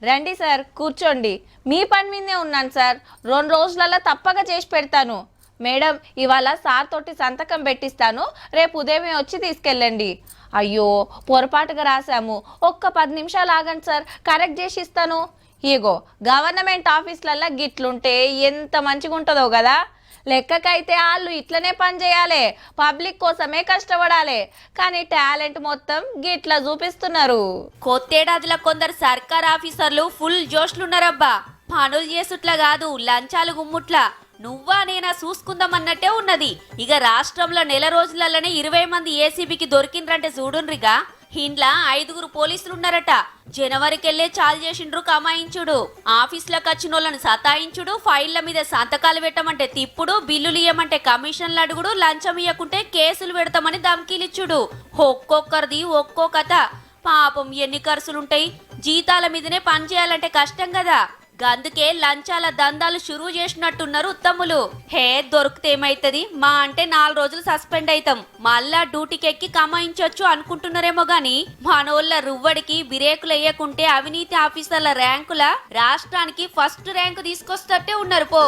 రండి సార్, కూర్చోండి. మీ పని మీదే ఉన్నాను సార్. 2 రోజులలో తప్పక చేసి పెడతాను. మేడం, ఇవాళ సార్ తోటి సంతకం పెట్టిస్తాను, రేపు ఉదయమే వచ్చి తీసుకెళ్ళండి. అయ్యో, పొరపాటుగా రాశాము, ఒక్క 10 నిమిషాలు ఆగండి సార్, కరెక్ట్ చేసి ఇస్తాను. ఇగో, గవర్నమెంట్ ఆఫీసులల్లో గిట్లుంటే ఎంత మంచిగా ఉంటుందో కదా. లెక్కకైతే వాళ్ళు ఇట్లనే పని చేయాలి, పబ్లిక్ కోసమే కష్టపడాలి. కానీ టాలెంట్ మొత్తం గిట్లా చూపిస్తున్నారు. కొత్తేడాదిలో కొందరు సర్కార్ ఆఫీసర్లు ఫుల్ జోష్లున్నారబ్బా. పనులు చేసుట్లా కాదు, లంచాలు గుమ్ముట్లా. నువ్వా నేనా చూసుకుందామన్నట్టే ఉన్నది. ఇక రాష్ట్రంలో నెల రోజులలోనే 20 మంది ఏసీబీకి దొరికిండ్రంటే చూడుండ్రిగా. ఇండ్లా 5గురు పోలీసులు ఉన్నారట. జనవరికెళ్లే చాలు చేసిండ్రు కమాయించుడు, ఆఫీసులకు వచ్చిన వాళ్ళని సతాయించుడు, ఫైళ్ల మీద సంతకాలు పెట్టమంటే తిప్పుడు, బిల్లులు ఇయ్యమంటే కమిషన్లు అడుగుడు, లంచం ఇయ్యకుంటే కేసులు పెడతామని ధమ్కీలిచ్చుడు. ఒక్కొక్కరిది ఒక్కో కథ. పాపం ఎన్ని ఖర్చులుంటాయి. జీతాల మీదనే పని చేయాలంటే కష్టం కదా. గందుకే లంచాల దందాలు షురూ చేసినట్టున్నారు ఉత్తములు. హే, దొరికితే ఏమైతుంది, మా అంటే 4 రోజులు సస్పెండ్ అవుతాం, మళ్ళా డ్యూటీకి ఎక్కి కమాయించొచ్చు అనుకుంటున్నారేమో గాని మనోళ్ళ రువ్వడికి బిరేకులు వేయకుంటే అవినీతి ఆఫీసర్ల ర్యాంకుల రాష్ట్రానికి ఫస్ట్ ర్యాంకు తీసుకొస్తట్టే ఉన్నారు పో.